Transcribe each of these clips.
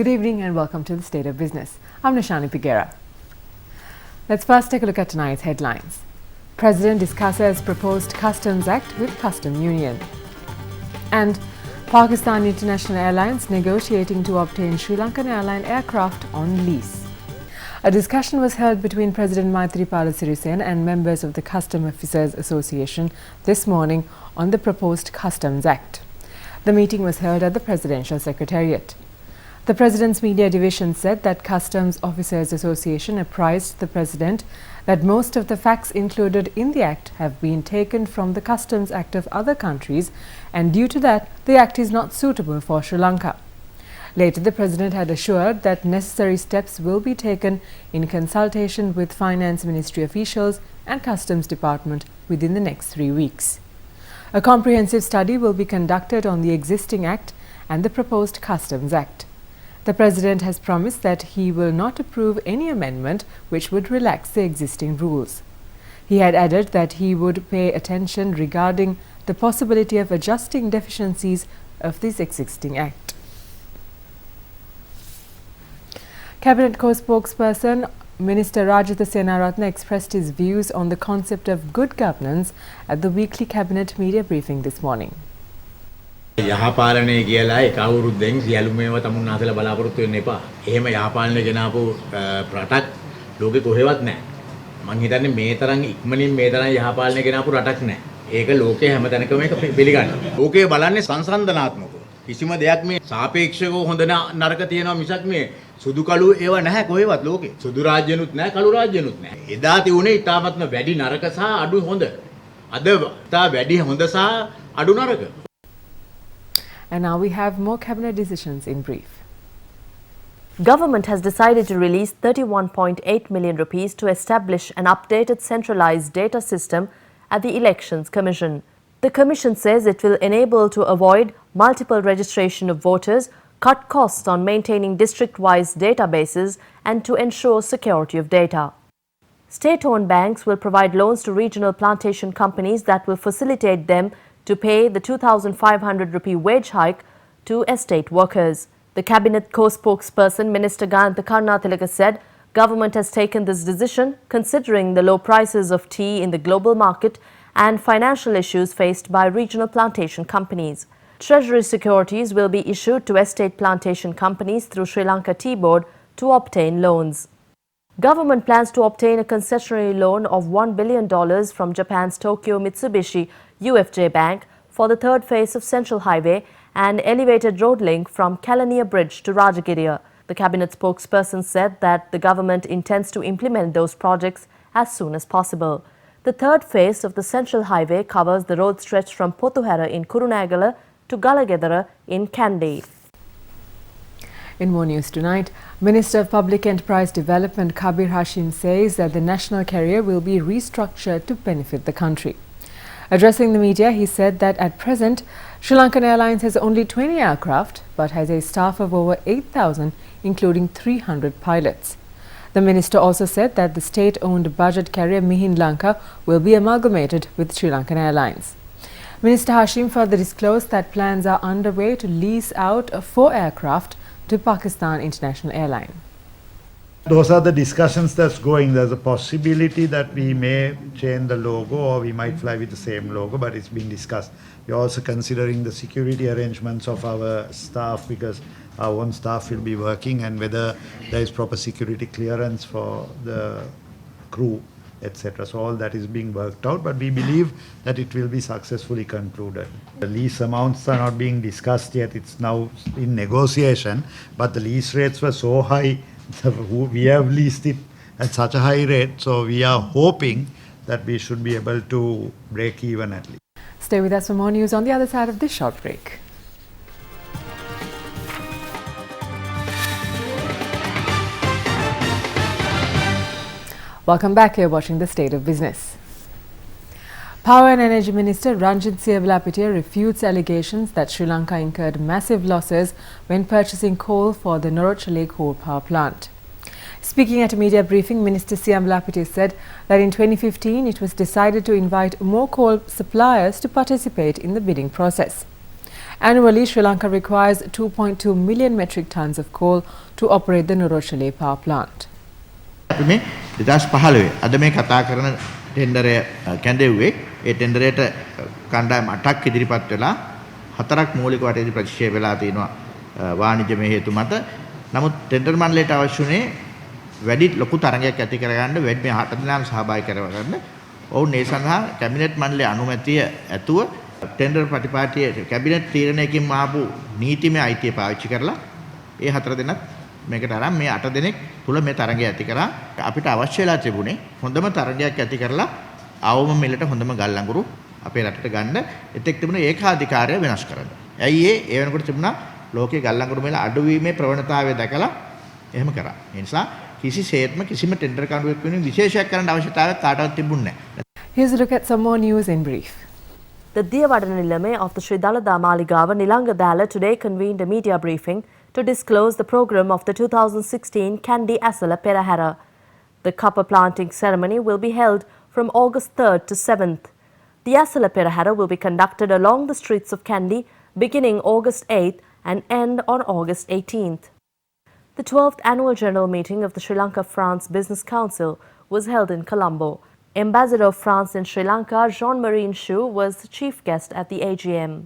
Good evening and welcome to the State of Business. I'm Nishani Piguera. Let's first take a look at tonight's headlines. President discusses proposed Customs Act with Custom Union. And Pakistan International Airlines negotiating to obtain Sri Lankan airline aircraft on lease. A discussion was held between President Maithripala Sirisena and members of the Custom Officers Association this morning on the proposed Customs Act. The meeting was held at the Presidential Secretariat. The President's Media Division said that Customs Officers Association apprised the President that most of the facts included in the Act have been taken from the Customs Act of other countries, and due to that, the Act is not suitable for Sri Lanka. Later, the President had assured that necessary steps will be taken in consultation with Finance Ministry officials and Customs Department within the next 3 weeks. A comprehensive study will be conducted on the existing Act and the proposed Customs Act. The President has promised that he will not approve any amendment which would relax the existing rules. He had added that he would pay attention regarding the possibility of adjusting deficiencies of this existing Act. Cabinet co-spokesperson Minister Rajitha Senaratne expressed his views on the concept of good governance at the weekly Cabinet media briefing this morning. යහපාලනය කියලා එක අවුරුද්දෙන් සියලුම ඒවා තමුන් අතල බලාපොරොත්තු වෙන්න එපා. එහෙම යහපාලනය ගෙනාපු රටක් ලෝකෙ කොහෙවත් නැහැ. මං හිතන්නේ මේ තරම් ඉක්මනින් මේ තරම් යහපාලනය ගෙනාපු රටක් නැහැ. ඒක ලෝකේ හැමතැනකම මේක පිළිගන්නවා. ලෝකේ බලන්නේ සංසන්දනාත්මකව. කිසිම දෙයක් මේ සාපේක්ෂව හොඳ නරක තියෙනවා මිසක් මේ සුදු කළු ඒවා නැහැ කොහෙවත් ලෝකේ. සුදු රාජ්‍යනුත් නැහැ කළු රාජ්‍යනුත් නැහැ. එදා තිබුණේ ඊටාත්ම වැඩි නරක සහ අඩු හොඳ. අද තා වැඩි හොඳ සහ අඩු නරක. And now we have more cabinet decisions in brief. Government has decided to release 31.8 million rupees to establish an updated centralized data system at the Elections Commission. The Commission says it will enable to avoid multiple registration of voters, cut costs on maintaining district-wise databases and to ensure security of data. State-owned banks will provide loans to regional plantation companies that will facilitate them to pay the 2,500 rupee wage hike to estate workers. The Cabinet co-spokesperson Minister Gayantha Karunatilaka said government has taken this decision considering the low prices of tea in the global market and financial issues faced by regional plantation companies. Treasury securities will be issued to estate plantation companies through Sri Lanka Tea Board to obtain loans. Government plans to obtain a concessionary loan of $1 billion from Japan's Tokyo Mitsubishi UFJ Bank for the third phase of Central Highway and elevated road link from Kelaniya Bridge to Rajagiriya. The Cabinet spokesperson said that the government intends to implement those projects as soon as possible. The third phase of the Central Highway covers the road stretch from Pothuhera in Kurunegala to Galagedara in Kandy. In more news tonight, Minister of Public Enterprise Development Kabir Hashim says that the national carrier will be restructured to benefit the country. Addressing the media, he said that at present, Sri Lankan Airlines has only 20 aircraft but has a staff of over 8,000, including 300 pilots. The minister also said that the state-owned budget carrier Mihin Lanka will be amalgamated with Sri Lankan Airlines. Minister Hashim further disclosed that plans are underway to lease out 4 aircraft to Pakistan International Airlines. Those are the discussions that's going. There's a possibility that we may change the logo or we might fly with the same logo, but it's being discussed. We're also considering the security arrangements of our staff because our own staff will be working and whether there is proper security clearance for the crew, etc. So all that is being worked out, but we believe that it will be successfully concluded. The lease amounts are not being discussed yet. It's now in negotiation, but the lease rates were so high. We have leased it at such a high rate, so we are hoping that we should be able to break even at least. Stay with us for more news on the other side of this short break. Welcome back. You're watching The State of Business. Power and Energy Minister Ranjit Siyavulapitiya refutes allegations that Sri Lanka incurred massive losses when purchasing coal for the Norochale coal power plant. Speaking at a media briefing, Minister Siyavulapitiya said that in 2015 it was decided to invite more coal suppliers to participate in the bidding process. Annually, Sri Lanka requires 2.2 million metric tons of coal to operate the Nurochale power plant. අපි මේ 2015 අද මේ කතා කරන ටෙන්ඩරය කැඳෙව්වේ ඒ ටෙන්ඩරයට කණ්ඩායම් 8ක් ඉදිරිපත් වෙලා 4ක් මූලික වටේදී ප්‍රතික්ෂේප වෙලා තිනවා වාණිජ්‍යමය හේතු මත. නමුත් ටෙන්ඩර් මණ්ඩලයට අවශ්‍ය වුණේ වැඩි ලොකු තරගයක් ඇති කරගන්න වැඩි මේ 8 දෙනාම සහභාගී කරගන්න. ඔවුන් ඒ සඳහා කැබිනට් මණ්ඩලයේ අනුමැතිය ඇතුව ටෙන්ඩර් ප්‍රතිපාටියේ කැබිනට් තීරණයකින් ආපු නීතිමය අයිතිය පාවිච්චි කරලා ඒ 4 දෙනාත් මේකට අරන් මේ 8 දෙනෙක් තුල මේ තරගය ඇති කරා. අපිට අවශ්‍ය වෙලා තිබුණේ හොඳම තරගයක් ඇති කරලා අවම මිලට හොඳම ගල් අඟුරු අපේ රටට ගන්න. එතෙක් තිබුණ ඒකාධිකාරය වෙනස් කරන්න. ඇයි ඒ වෙනකොට තිබුණා ලෝකයේ ගල් අඟුරු මිල අඩුවීමේ ප්‍රවණතාවය දැකලා එහෙම කරා. ඒ නිසා කිසිසේත්ම කිසිම ටෙන්ඩර් කණ්ඩායමක් වෙනුවෙන් විශේෂයක් කරන්න අවශ්‍යතාවයක් කාටවත් තිබුණේ නැහැ. Here's a look at some more news in brief. The Diyavada Nilame of the Sri Dalada Maligava Nilanga Dala today convened a media briefing to disclose the program of the 2016 Kandy Asala Perahara. The copper planting ceremony will be held from August 3rd to 7th. The Asala Perahara will be conducted along the streets of Kandy beginning August 8th and end on August 18th. The 12th annual general meeting of the Sri Lanka-France Business Council was held in Colombo. Ambassador of France in Sri Lanka, Jean-Marie Chou, was the chief guest at the AGM.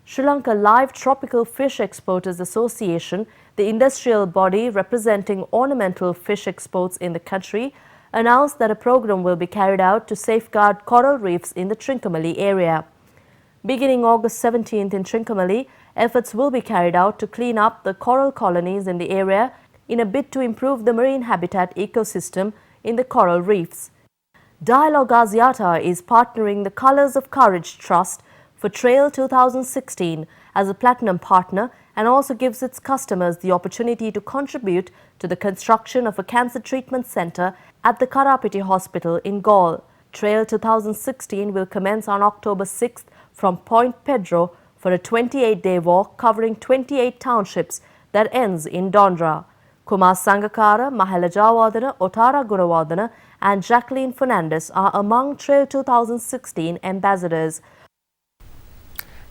Sri Lanka Live Tropical Fish Exporters Association, the industrial body representing ornamental fish exports in the country, announced that a program will be carried out to safeguard coral reefs in the Trincomalee area. Beginning August 17th in Trincomalee, efforts will be carried out to clean up the coral colonies in the area in a bid to improve the marine habitat ecosystem in the coral reefs. Dialogue Asiata is partnering the Colours of Courage Trust for Trail 2016 as a platinum partner and also gives its customers the opportunity to contribute to the construction of a cancer treatment centre at the Karapiti Hospital in Galle. Trail 2016 will commence on October 6th from Point Pedro for a 28-day walk covering 28 townships that ends in Dondra. Kumar Sangakara, Mahela Jawadana, Otara Gunawadana and Jacqueline Fernandez are among Trail 2016 ambassadors.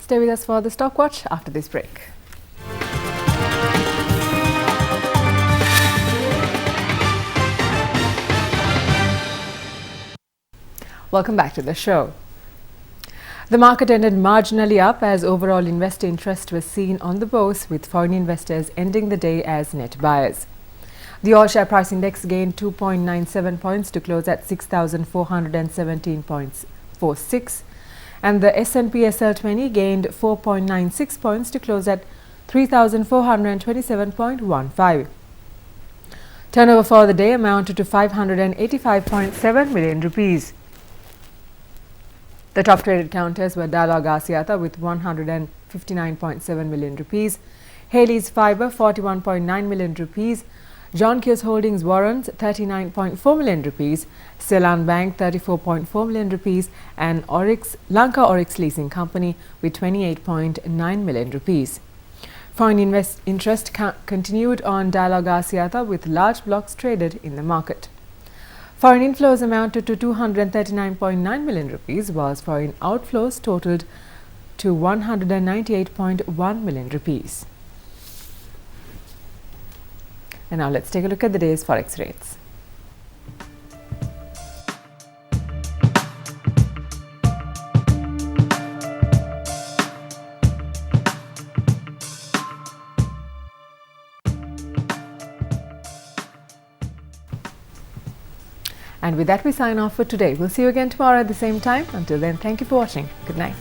Stay with us for the Stock Watch after this break. Welcome back to the show. The market ended marginally up as overall investor interest was seen on the bourse, with foreign investors ending the day as net buyers. The all share price index gained 2.97 points to close at 6,417.46, and the S&P SL20 gained 4.96 points to close at 3,427.15. Turnover for the day amounted to 585.7 million rupees. The top traded counters were Dialog Asiata with 159.7 million rupees, Haley's Fibre 41.9 million rupees, John Kearns Holdings Warrants 39.4 million rupees, Ceylon Bank 34.4 million rupees and Lanka Oryx Leasing Company with 28.9 million rupees. Foreign interest continued on Dialog Asiata with large blocks traded in the market. Foreign inflows amounted to 239.9 million rupees, whilst foreign outflows totaled to 198.1 million rupees. And now let's take a look at the day's forex rates. And with that, we sign off for today. We'll see you again tomorrow at the same time. Until then, thank you for watching. Good night.